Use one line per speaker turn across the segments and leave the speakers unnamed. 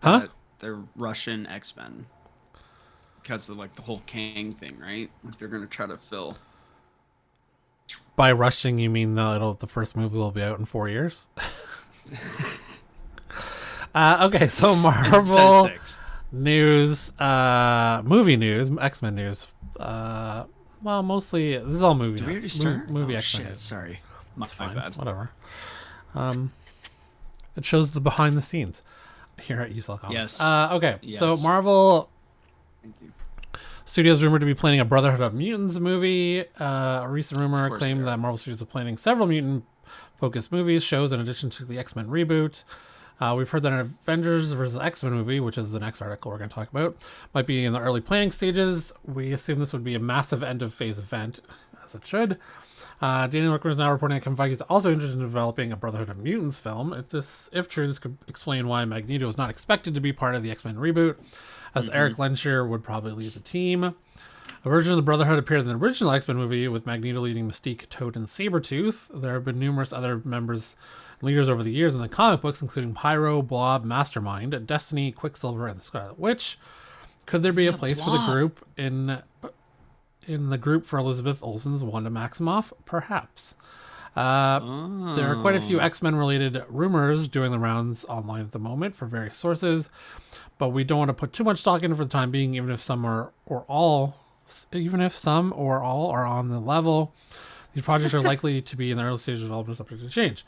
Huh?
that they're Russian X-Men because of like the whole Kang thing, right? Like they're gonna try to fill.
By rushing, you mean the first movie will be out in 4 years? Okay, so
Instead of
Marvel
six.
news, movie news, X-Men news. Uh, well, mostly this is all movie
Did we
news.
already start?
Movie
Oh
X-Men
shit!
news.
Sorry,
It's
my
fine,
bad.
whatever. It shows the behind the scenes here at USL Comics.
Yes,
Okay, so
yes.
Marvel
Thank you.
Studios rumored to be planning a Brotherhood of Mutants movie. A recent
Of
rumor
course
claimed
they're.
that Marvel Studios are planning several mutant-focused movies, shows, in addition to the X-Men reboot. We've heard that an Avengers vs. X-Men movie, which is the next article we're going to talk about, might be in the early planning stages. We assume this would be a massive end-of-phase event, as it should. Daniel Rickman is now reporting that Kevin Feige is also interested in developing a Brotherhood of Mutants film. If true, this could explain why Magneto is not expected to be part of the X-Men reboot, as
Mm-hmm.
Eric Lenscher would probably lead the team. A version of the Brotherhood appeared in the original X-Men movie with Magneto leading Mystique, Toad, and Sabretooth. There have been numerous other members and leaders over the years in the comic books, including Pyro, Blob, Mastermind, Destiny, Quicksilver, and the Scarlet Witch. Could there be a
Yeah,
place for the
Blob.
group in the group for Elizabeth Olsen's Wanda Maximoff? Perhaps. There are quite a few
Oh.
X-Men related rumors doing the rounds online at the moment for various sources, but we don't want to put too much stock in it for the time being, even if some or all are on the level. These projects are likely to be in the early stages of development, subject to change.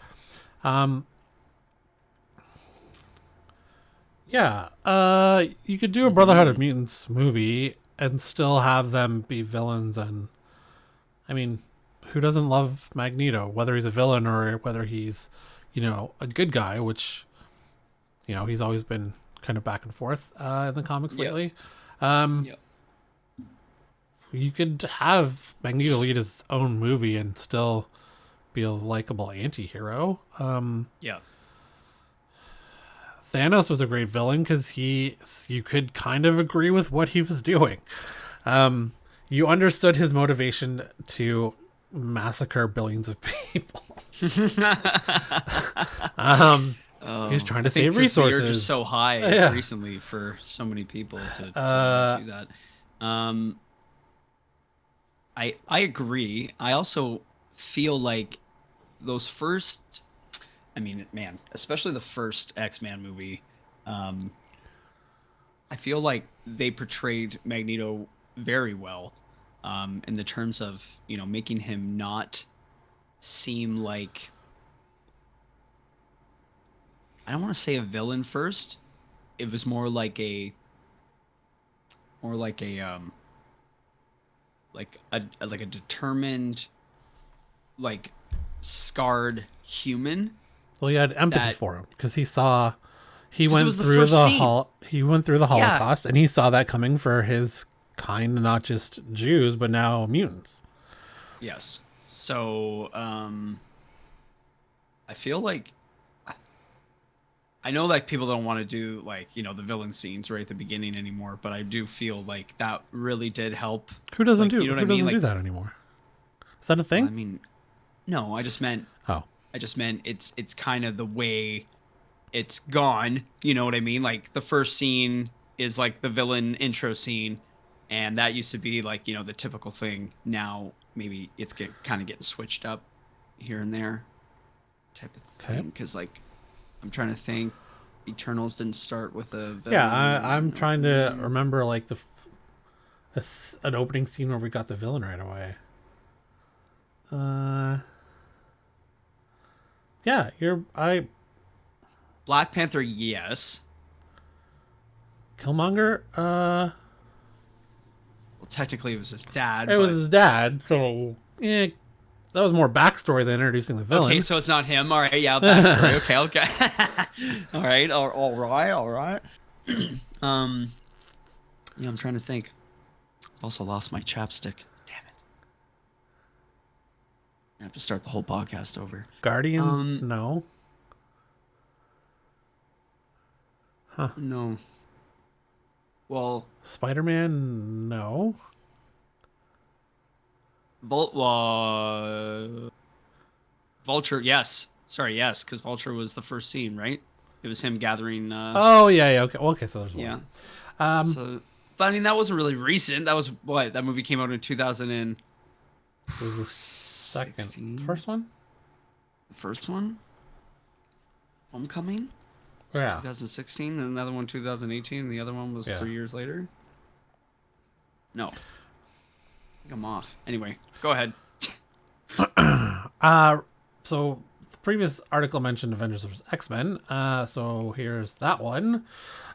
Um, yeah, you could do a Brotherhood of
Mm-hmm.
Mutants movie and still have them be villains, and I mean, who doesn't love Magneto, whether he's a villain or whether he's, a good guy, which, he's always been kind of back and forth in the comics
Yep.
lately. Um,
Yep.
you could have Magneto lead his own movie and still be a likable anti-hero.
Yeah.
Thanos was a great villain because you could kind of agree with what he was doing. You understood his motivation to massacre billions of people. He was
Oh,
trying
I
to
think
save
because we are just
resources.
so high
Yeah.
recently for so many people to want to
Uh,
do that. Um, I agree. I also feel like those first, I mean, man, especially the first X-Men movie, um, I feel like they portrayed Magneto very well, in the terms of, making him not seem like, I don't want to say a villain first. It was more like a like a determined, like, scarred human
well, he had empathy
that,
for him because he
because it
went
was the
through
first scene.
he went through the
Yeah.
Holocaust and he saw that coming for his kind, not just Jews but now mutants.
Yes. So, I feel like, I know like people don't want to do, like, the villain scenes right at the beginning anymore, but I do feel like that really did help. Like, you know what I
Who
mean?
doesn't do
Like,
that anymore? Is that a
well,
thing?
I mean, no,
Oh,
I just meant it's kind of the way it's gone. You know what I mean? Like the first scene is like the villain intro scene, and that used to be like, the typical thing. Now maybe it's kind of getting switched up here and there type of
okay.
thing. Because like I'm trying to think, Eternals didn't start with a
Yeah,
villain
I'm trying to
opening.
remember like an opening scene where we got the villain right away. Uh, yeah, you're I
Black Panther, yes.
Killmonger.
Well, technically it was his dad,
It was
but
his dad, so that was more backstory than introducing the
okay,
villain.
so it's not him. All right, yeah, backstory. Okay, okay. All right, all right, all right. um, yeah, I'm trying to think. I've also lost my chapstick. Damn it! I have to start the whole podcast over.
Guardians,
Um,
no. Huh.
no. Well,
Spider-Man, no.
Vul Vulture, yes. Sorry, yes, because Vulture was the first scene, right? It was him gathering.
Oh yeah. Okay. Well, okay. So there's one.
Yeah. But I mean, that wasn't really recent. That was what that movie came out in 2000 and.
It was the second, first one.
The first one. Homecoming.
Yeah.
2016, and another one 2018, and the other one was 3 years later. No. I think I'm off. Anyway, go ahead.
So the previous article mentioned Avengers vs. X-Men. So here's that one.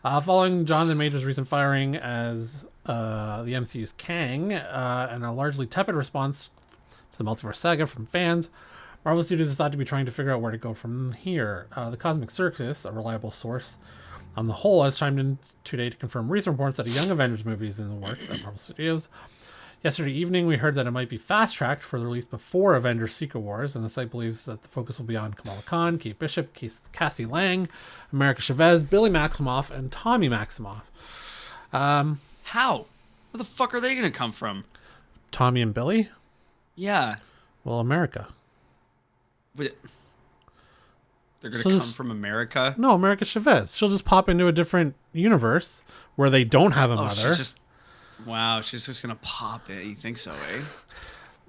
Following Jonathan Majors' recent firing as the MCU's Kang, and a largely tepid response to the multiverse saga from fans, Marvel Studios is thought to be trying to figure out where to go from here. The Cosmic Circus, a reliable source on the whole, has chimed in today to confirm recent reports that a Young Avengers movie is in the works at Marvel Studios. Yesterday evening, we heard that it might be fast-tracked for the release before Avengers Secret Wars, and the site believes that the focus will be on Kamala Khan, Kate Bishop, Cassie Lang, America Chavez, Billy Maximoff, and Tommy Maximoff.
How? Where the fuck are they going to come from?
Tommy and Billy?
Yeah.
Well, America.
But they're going to come from America?
No, America Chavez. She'll just pop into a different universe where they don't have a mother.
Wow, she's just going to pop it. You think so, eh?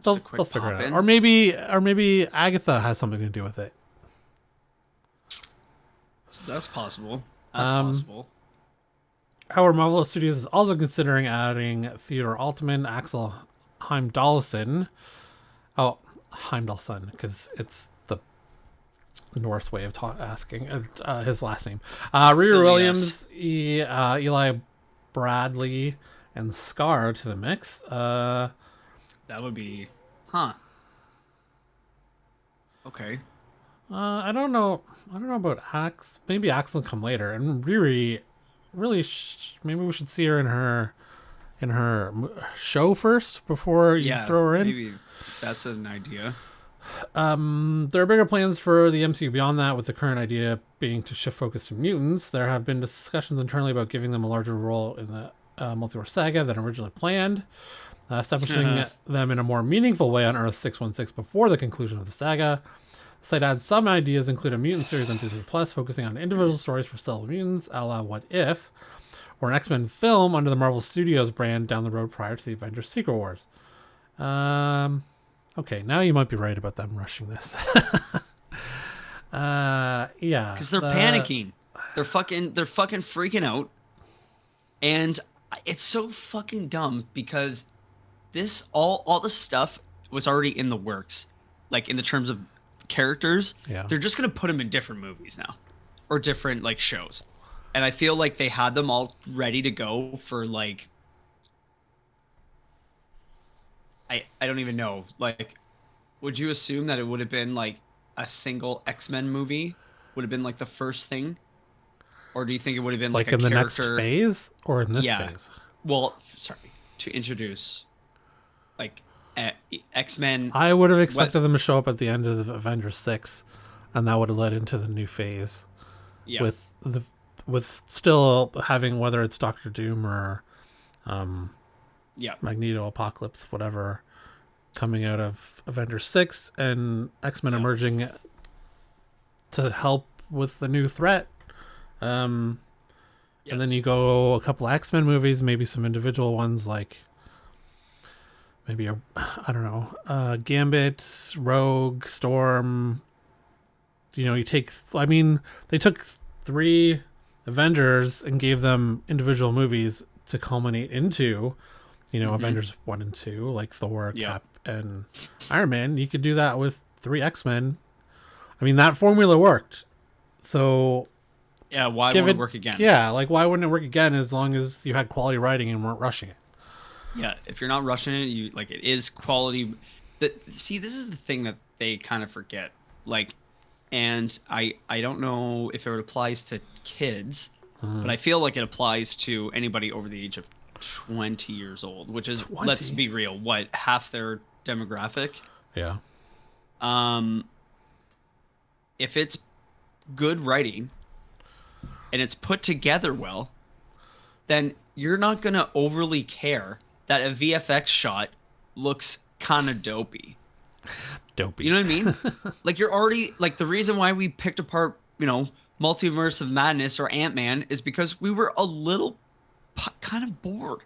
They'll figure it out. Or maybe Agatha has something to do with it.
That's possible. That's possible.
However, Marvel Studios is also considering adding Theodore Altman, Axel Heimdallson. Oh, Heimdallson, because it's the Norse way of asking his last name. Riri Williams, Eli Bradley, and Scar to the mix.
That would be, okay.
I don't know about Axe. Maybe Axe will come later, and Riri, really, maybe we should see her in her show first before you throw her in.
Maybe that's an idea.
There are bigger plans for the MCU beyond that, with the current idea being to shift focus to mutants. There have been discussions internally about giving them a larger role in the multiverse saga than originally planned, establishing them in a more meaningful way on Earth 616 before the conclusion of the saga. The site adds some ideas, include a mutant series on Disney Plus focusing on individual stories for several mutants, a la What If, or an X-Men film under the Marvel Studios brand down the road prior to the Avengers Secret Wars. Okay, now you might be right about them rushing this. Yeah,
because they're panicking. They're fucking freaking out, and it's so fucking dumb because this all the stuff was already in the works, like in the terms of characters.
Yeah,
they're just gonna put them in different movies now, or different like shows, and I feel like they had them all ready to go for like. I don't even know. Like, would you assume that it would have been like a single X-Men movie? Would have been like the first thing, or do you think it would have been like a
in the
character...
next phase or in this phase?
Well, sorry, to introduce like X-Men.
I would have expected them to show up at the end of the Avengers 6, and that would have led into the new phase.
Yeah.
With still having, whether it's Doctor Doom or Magneto, Apocalypse, whatever, coming out of Avengers 6, and X-Men emerging to help with the new threat. And then you go a couple X-Men movies, maybe some individual ones like maybe Gambit, Rogue, Storm. They took 3 Avengers and gave them individual movies to culminate into, Avengers 1 and 2, like Thor, Cap, and Iron Man. You could do that with 3 X-Men. I mean, that formula worked. So
yeah, why won't it work again?
Yeah, like why wouldn't it work again as long as you had quality writing and weren't rushing it?
Yeah, if you're not rushing it, it is quality. See, this is the thing that they kind of forget. Like, and I don't know if it applies to kids, but I feel like it applies to anybody over the age of 20 years old, which is, let's be real, what, half their demographic?
Yeah.
If it's good writing and it's put together well, then you're not going to overly care that a VFX shot looks kind of dopey.
Dopey.
You know what I mean? Like, you're already, like, the reason why we picked apart, Multiverse of Madness or Ant-Man is because we were a little kind of bored.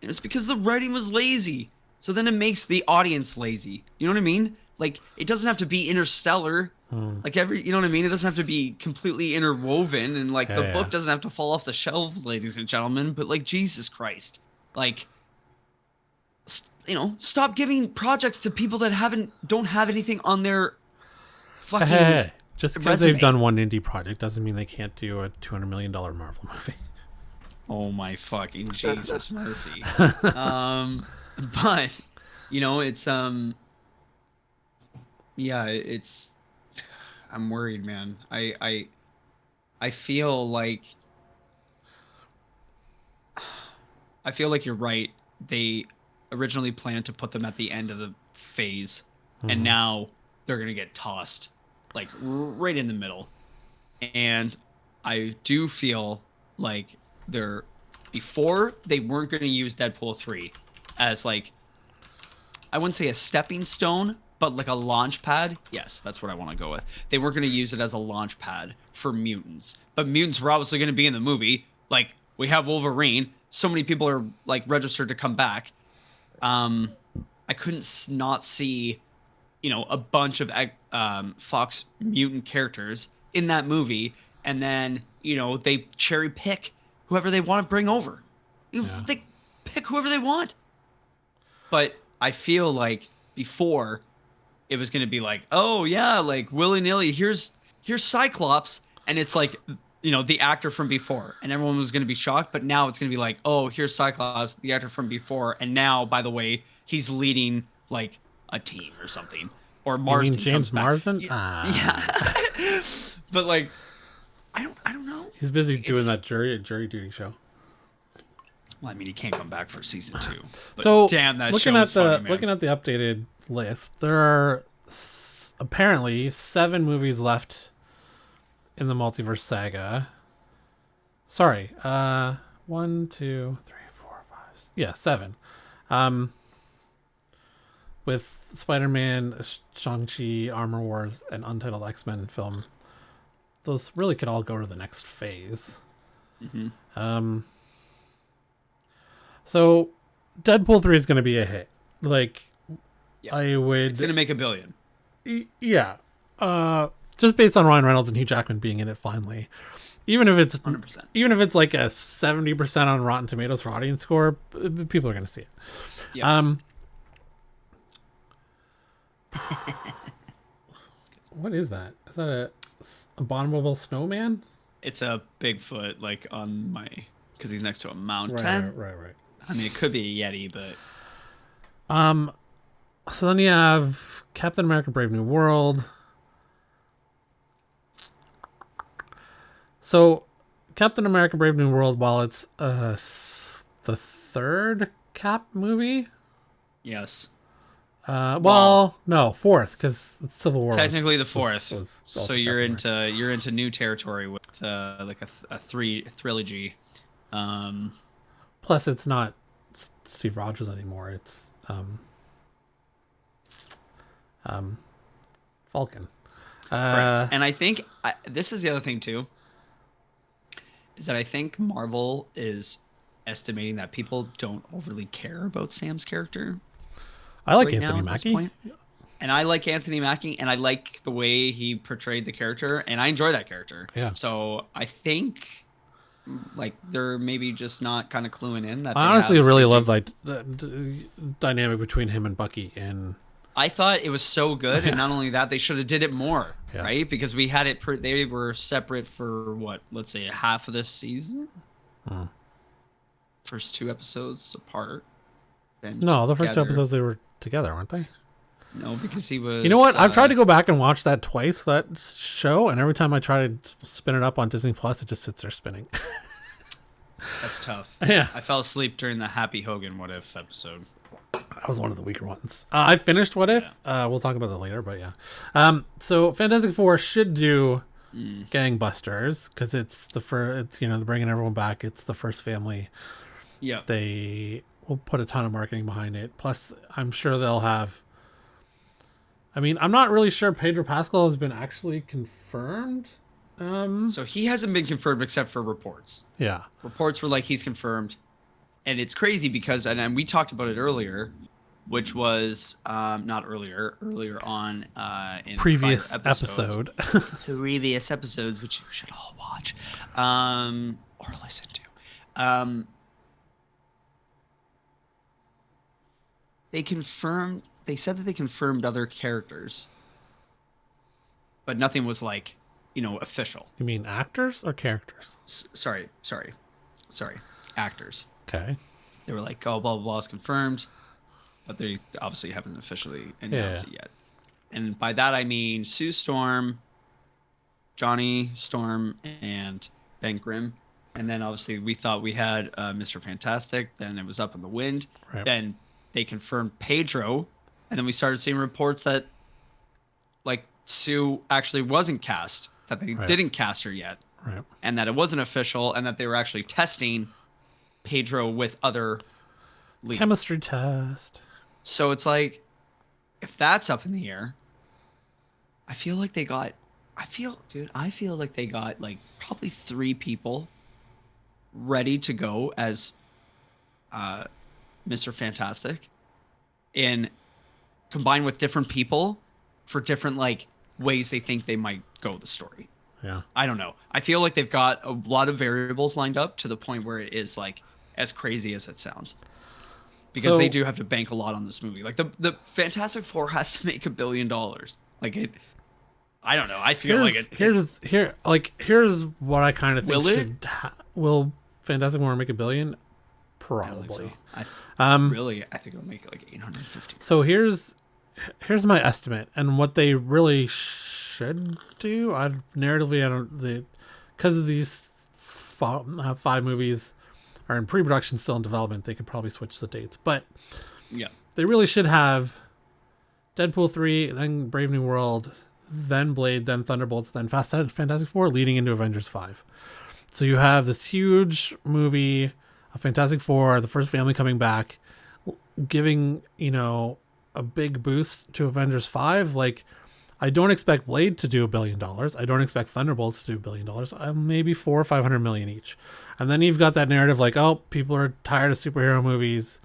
And it's because the writing was lazy. So then it makes the audience lazy. You know what I mean? Like, it doesn't have to be interstellar. Like, you know what I mean? It doesn't have to be completely interwoven. And, like, the book doesn't have to fall off the shelves, ladies and gentlemen. But, like, Jesus Christ. Like, you know, stop giving projects to people that don't have anything on their fucking
just because they've done one indie project doesn't mean they can't do a $200 million Marvel movie.
Oh my fucking Jesus, Murphy. But you know, it's yeah, it's I'm worried, man. I feel like you're right. They originally planned to put them at the end of the phase, and now they're gonna get tossed like right in the middle. And I do feel like before they weren't going to use Deadpool 3 as like, I wouldn't say a stepping stone, but like a launch pad. Yes, that's what I want to go with. They weren't going to use it as a launch pad for mutants, but mutants were obviously going to be in the movie. Like, we have Wolverine. So many people are like registered to come back. I couldn't not see, you know, a bunch of Fox mutant characters in that movie, and then, you know, they cherry pick whoever they want to bring over. They pick whoever they want. But I feel like before it was going to be like, oh yeah, like willy-nilly, here's Cyclops, and it's like, you know, the actor from before, and everyone was going to be shocked. But now it's going to be like, oh, here's Cyclops, the actor from before, and now, by the way, he's leading like a team or something. Or Marsden.
You mean James Marsden?
Yeah. But like, I don't know.
He's busy doing that jury duty show.
Well, I mean, he can't come back for season 2. But
so
damn, that
looking
show
at
is funny, man.
looking at the updated list, there are apparently 7 movies left in the multiverse saga. Sorry, 1, 2, 3, 4, 5. Yeah, 7. With Spider-Man, Shang-Chi, Armor Wars, and Untitled X-Men film, those really could all go to the next phase. So Deadpool 3 is going to be a hit. Like, it's
going to make $1 billion.
Yeah. Just based on Ryan Reynolds and Hugh Jackman being in it finally. Even if it's
100%.
Even if it's like a 70% on Rotten Tomatoes for audience score, people are going to see it.
Yeah.
What is that? Is that a abominable snowman?
It's a Bigfoot, like on because he's next to a mountain.
Right.
I mean, it could be a Yeti, but
so then you have Captain America: Brave New World. So Captain America: Brave New World, while it's the 3rd Cap movie.
Yes.
Well, no, 4th, because Civil War.
Technically the 4th.
Was
so you're into new territory with like a trilogy.
Plus, it's not Steve Rogers anymore. It's Falcon.
Correct. And I think this is the other thing too. Is that I think Marvel is estimating that people don't overly care about Sam's character.
I like Anthony Mackie.
And I like Anthony Mackie, and I like the way he portrayed the character, and I enjoy that character.
Yeah.
So I think, like, they're maybe just not kind of cluing in that.
I honestly really love like the dynamic between him and Bucky, and
I thought it was so good, and not only that, they should have did it more, right? Because we had it. They were separate for what? Let's say half of this season. First 2 episodes apart. Then
no, the first 2 episodes they were together, weren't they?
No, because he was...
You know what? I've tried to go back and watch that twice, that show, and every time I try to spin it up on Disney Plus, it just sits there spinning.
That's tough.
Yeah.
I fell asleep during the Happy Hogan What If episode.
That was one of the weaker ones. I finished What If. We'll talk about that later, but yeah. So Fantastic Four should do gangbusters, because it's they're bringing everyone back. It's the first family.
Yeah.
They will put a ton of marketing behind it. Plus, I'm sure they'll have... I mean, I'm not really sure Pedro Pascal has been actually confirmed
So he hasn't been confirmed except for reports.
Yeah.
Reports were like he's confirmed, and it's crazy because and we talked about it earlier, which was not earlier on in
Previous
prior episodes.
episode.
Previous episodes, which you should all watch or listen to. They said that they confirmed other characters, but nothing was like, official.
You mean actors or characters?
Sorry, actors.
Okay.
They were like, oh, blah blah blah is confirmed, but they obviously haven't officially announced it yet. And by that I mean Sue Storm, Johnny Storm, and Ben Grimm. And then obviously we thought we had Mr. Fantastic. Then it was up in the wind.
Right.
Then they confirmed Pedro, and then we started seeing reports that like Sue actually wasn't cast, that they didn't cast her yet, and that it wasn't official, and that they were actually testing Pedro with other leads.
Chemistry test.
So it's like, if that's up in the air, I feel like they got like probably 3 people ready to go as Mr. Fantastic, and combined with different people for different like ways they think they might go the story.
Yeah.
I don't know. I feel like they've got a lot of variables lined up to the point where it is like as crazy as it sounds. Because they do have to bank a lot on this movie. Like the Fantastic Four has to make $1 billion. Like it, I don't know. I feel
here's what I kind of think
will
should will Fantastic Four make $1 billion? Probably.
I think it'll make like 850.
So here's my estimate, and what they really should do. Because of these 5 movies are in pre-production, still in development, they could probably switch the dates. But
yeah,
they really should have Deadpool 3, then Brave New World, then Blade, then Thunderbolts, then Fantastic Four, leading into Avengers 5. So you have this huge movie of Fantastic Four, the first family coming back, giving, a big boost to Avengers 5. Like, I don't expect Blade to do $1 billion. I don't expect Thunderbolts to do $1 billion. Maybe 400 or 500 million each. And then you've got that narrative like, oh, people are tired of superhero movies.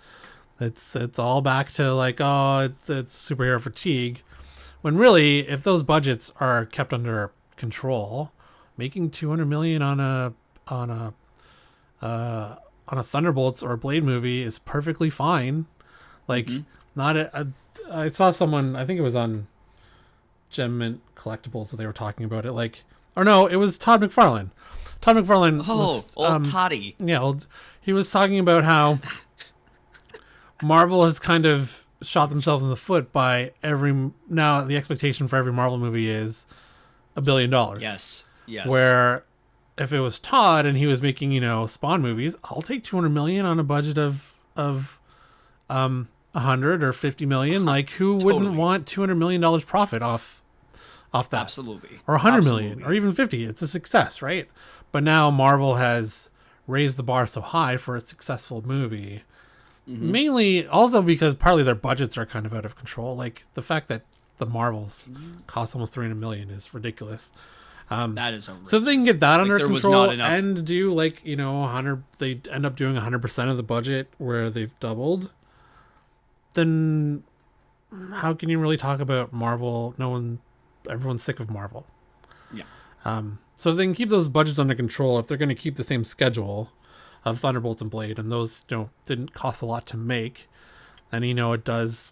It's all back to like, oh, it's superhero fatigue. When really, if those budgets are kept under control, making 200 million on a Thunderbolts or a Blade movie is perfectly fine. Like, I saw someone, I think it was on Gem Mint Collectibles, that they were talking about it. Like, or no, it was Todd McFarlane. Todd McFarlane.
Old Toddy.
Yeah, he was talking about how Marvel has kind of shot themselves in the foot by now the expectation for every Marvel movie is $1 billion.
Yes.
Where if it was Todd and he was making, Spawn movies, I'll take 200 million on a budget of 100 or 50 million. Like, who wouldn't want $200 million profit off that?
Absolutely.
Or 100 million or even 50. It's a success, right? But now Marvel has raised the bar so high for a successful movie. Mainly also because partly their budgets are kind of out of control. Like, the fact that the Marvels cost almost 300 million is ridiculous.
That is outrageous.
So if they can get that under control and do 100, they end up doing 100% of the budget where they've doubled, then how can you really talk about Marvel? Everyone's sick of Marvel.
Yeah.
So if they can keep those budgets under control, if they're going to keep the same schedule of Thunderbolts and Blade, and those didn't cost a lot to make, and it does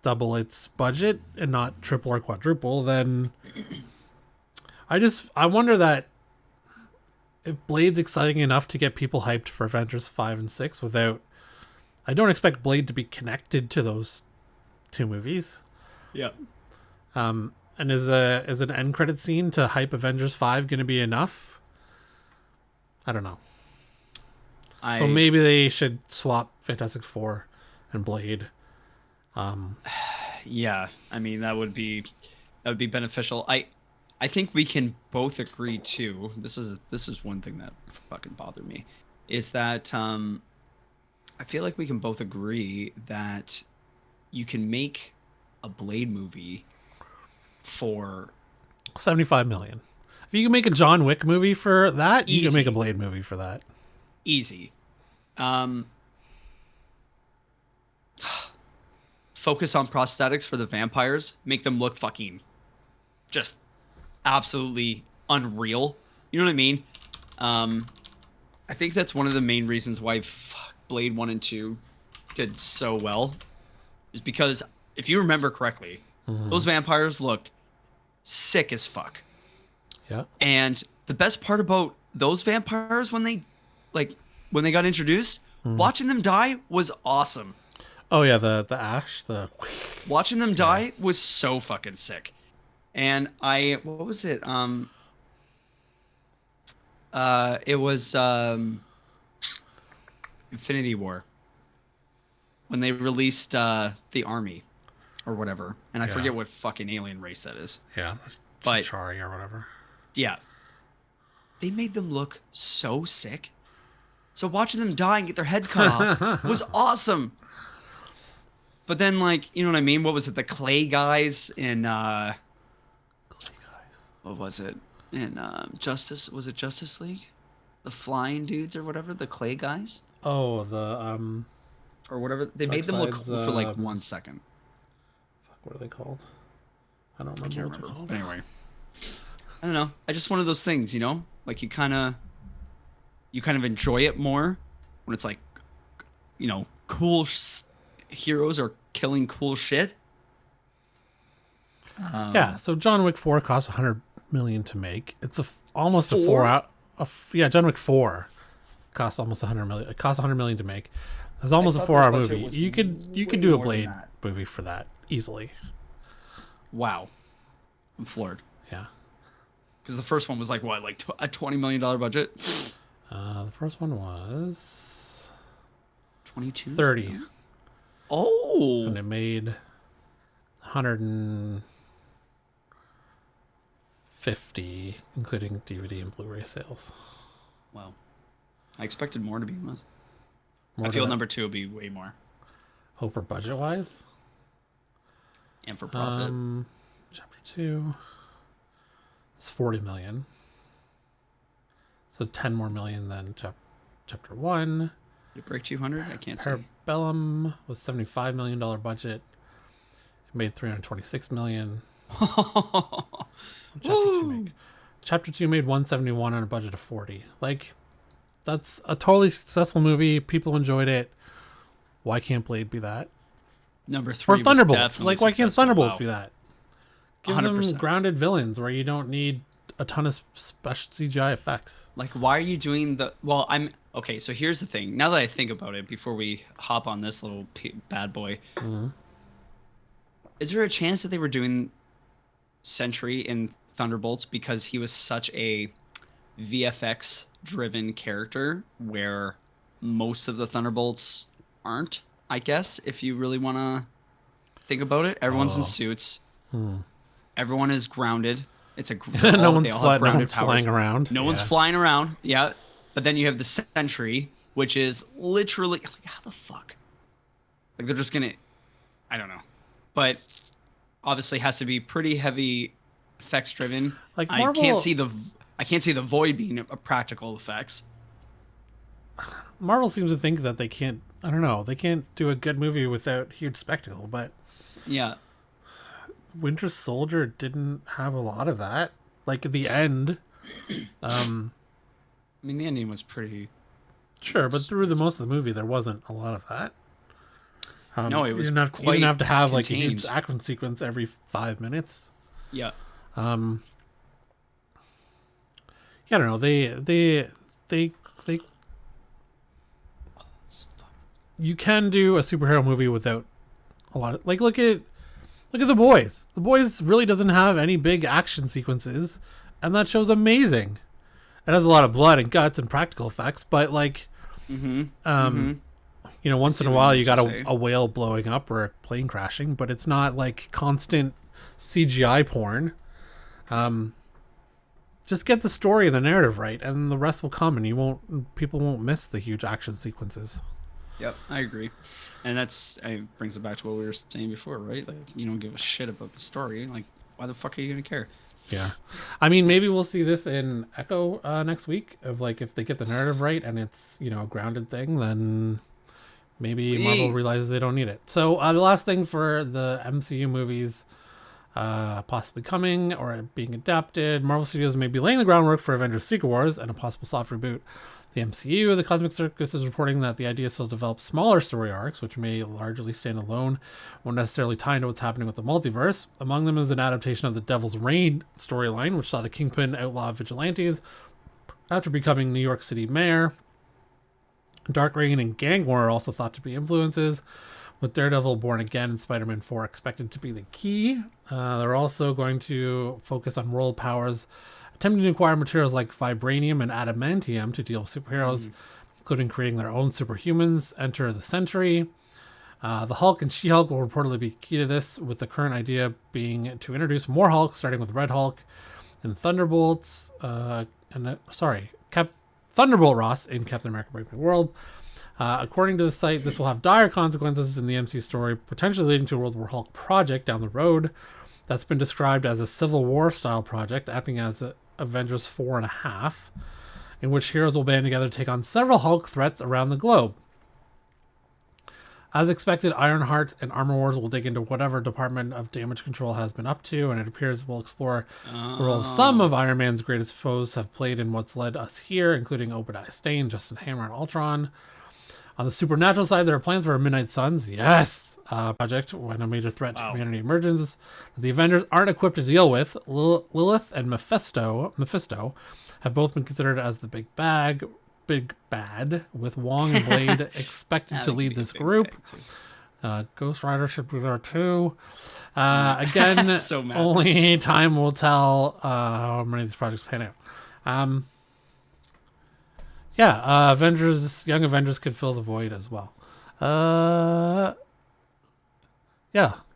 double its budget and not triple or quadruple, then I wonder that if Blade's exciting enough to get people hyped for Avengers 5 and 6 without... I don't expect Blade to be connected to those 2 movies.
Yeah.
And is an end credit scene to hype Avengers 5 going to be enough? I don't know. So maybe they should swap Fantastic Four and Blade.
Yeah, I mean that would be beneficial. I think we can both agree too. This is one thing that fucking bothered me, is that I feel like we can both agree that you can make a Blade movie for
75 million. If you can make a John Wick movie for that, you can make a
Easy.
Blade movie for that.
Easy. Focus on prosthetics for the vampires. Make them look fucking just absolutely unreal. You know what I mean? I think that's one of the main reasons why Blade 1 and 2 did so well. Is because, if you remember correctly, those vampires looked sick as fuck.
Yeah.
And the best part about those vampires when they got introduced, watching them die was awesome.
Oh yeah, the ash, the
Watching them die was so fucking sick. And what was it? It was Infinity War. When they released the army or whatever. And I forget what fucking alien race that is.
yeah,
But
Chari or whatever.
yeah. They made them look so sick. So watching them die and get their heads cut off was awesome. But then, like, you know what I mean? What was it? The clay guys in what was it? In Justice, was it Justice League? The flying dudes or whatever, the clay guys?
Oh, the
Or whatever. They made them look
Darkseid's,
cool for like 1 second.
fuck, what are they called? I don't
I
remember
can't
what they're
remember.
called.
Anyway. I don't know. I just one of those things, you know? Like you kind of enjoy it more when it's like, you know, cool heroes are killing cool shit.
Yeah, so John Wick 4 cost 100 million to make. It's almost a 4
Four?
out. Yeah, John Wick 4 cost almost 100 million. It cost 100 million to make. It's almost a
thought
4 hour
the budget
movie.
was
You
way
could do a
more than
Blade
that.
movie for that easily.
Wow. I'm floored.
Yeah.
Because the first one was like what, like a $20 million budget?
The first one was
22?
30,
Oh.
and it made 150, including DVD and Blu-ray sales.
Wow. I expected more, to be honest.
More
I
to
feel
that.
number 2 will be way more.
Oh, for budget-wise?
And for profit.
Chapter 2 is 40 million. So 10 more million than chapter 1.
Did it break 200? I can't see.
Parabellum was $75 million budget. It made 326 million. Chapter 2 make? Chapter 2 made 171 on a budget of 40. Like, that's a totally successful movie. People enjoyed it. Why can't Blade be that?
Number 3
Or Thunderbolts.
was
Like, why can't
successful.
Thunderbolts
Wow.
be that? Give them
100%.
grounded villains where you don't need a ton of special CGI effects.
Like, why are you doing the... Well, okay, so here's the thing. Now that I think about it, before we hop on this little bad boy, is there a chance that they were doing Sentry in Thunderbolts because he was such a VFX-driven character where most of the Thunderbolts aren't, I guess, if you really want to think about it. Everyone's in suits. Everyone is grounded. It's a
No one's
they all have grounded powers.
flying around.
No one's flying around. Yeah. But then you have the Sentry, which is literally like, how the fuck? Like they're just gonna I don't know. But obviously has to be pretty heavy effects driven.
Like
I
Marvel-
can't see the void being a practical effects.
Marvel seems to think that they can't. I don't know. They can't do a good movie without huge spectacle. But
Yeah.
Winter Soldier didn't have a lot of that. Like at the end,
I mean the ending was pretty
sure, but through the most of the movie, there wasn't a lot of that.
No, it was
you didn't
quite
have to have like a huge
contained.
action sequence every 5 minutes.
Yeah.
Yeah, I don't know. They you can do a superhero movie without a lot of, like look at The Boys. The Boys really doesn't have any big action sequences, and that show's amazing. It has a lot of blood and guts and practical effects, but like you know, once in a while you got a whale blowing up or a plane crashing, but it's not like constant CGI porn. Just get the story and the narrative right, and the rest will come, and people won't miss the huge action sequences.
Yep, I agree. And brings it back to what we were saying before, right? Like, you don't give a shit about the story. Like, why the fuck are you going to care?
Yeah, I mean, maybe we'll see this in Echo next week. Of like, if they get the narrative right and it's a grounded thing, then maybe Marvel
Please.
realizes they don't need it. So the last thing for the MCU movies possibly coming or being adapted, Marvel Studios may be laying the groundwork for Avengers Secret Wars and a possible soft reboot. The MCU, the Cosmic Circus, is reporting that the idea is still to develop smaller story arcs, which may largely stand alone, won't necessarily tie into what's happening with the multiverse. Among them is an adaptation of the Devil's Reign storyline, which saw the Kingpin outlaw vigilantes after becoming New York City mayor. Dark Reign and Gang War are also thought to be influences, with Daredevil, Born Again, and Spider-Man 4 expected to be the key. They're also going to focus on world powers, attempting to acquire materials like vibranium and adamantium to deal with superheroes, including creating their own superhumans. Enter the Sentry. The Hulk and She-Hulk will reportedly be key to this, with the current idea being to introduce more Hulk, starting with Red Hulk and Thunderbolts. Thunderbolt Ross in Captain America: Brave New World. According to the site, this will have dire consequences in the MCU story, potentially leading to a World War Hulk project down the road. That's been described as a Civil War style project, acting as Avengers 4.5, in which heroes will band together to take on several Hulk threats around the globe. As expected, Ironheart and Armor Wars will dig into whatever Department of Damage Control has been up to, and it appears we'll explore the role some of Iron Man's greatest foes have played in what's led us here, including Obadiah Stane, Justin Hammer, and Ultron. On the supernatural side, there are plans for a Midnight Suns, project when a major threat to humanity emerges that the Avengers aren't equipped to deal with. Lilith and Mephisto have both been considered as the big bad, with Wong and Blade expected to lead this group. Ghost Rider should be there too. Again,
So mad.
only time will tell how many of these projects pan out. Young Avengers could fill the void as well.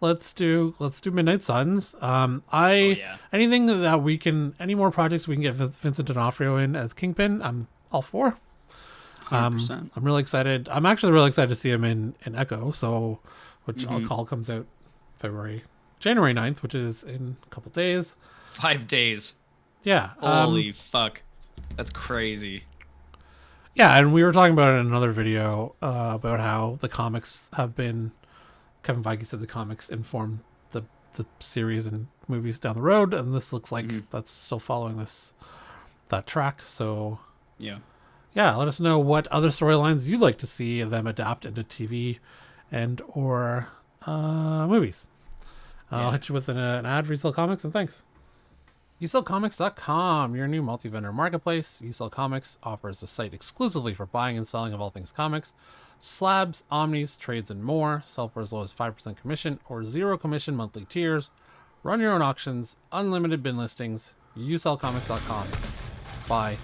Let's do Midnight Suns. Anything that we can, any more projects we can get Vincent D'Onofrio in as Kingpin, I'm all for.
100%.
I'm really excited. I'm actually really excited to see him in Echo. So, which I'll call comes out January 9th, which is in a couple days.
5 days.
Yeah.
Holy fuck. That's crazy.
Yeah, and we were talking about it in another video about how the comics have been. Kevin Feige said the comics inform the series and movies down the road, and this looks like that's still following that track. So
yeah,
let us know what other storylines you'd like to see them adapt into TV and or movies. I'll hit you with an ad for Resell Comics, and thanks. YouSellComics.com, your new multi-vendor marketplace. YouSell Comics offers a site exclusively for buying and selling of all things comics, slabs, omnis, trades, and more. Sell for as low as 5% commission or 0 commission monthly tiers. Run your own auctions, unlimited bin listings. YouSellComics.com. Bye.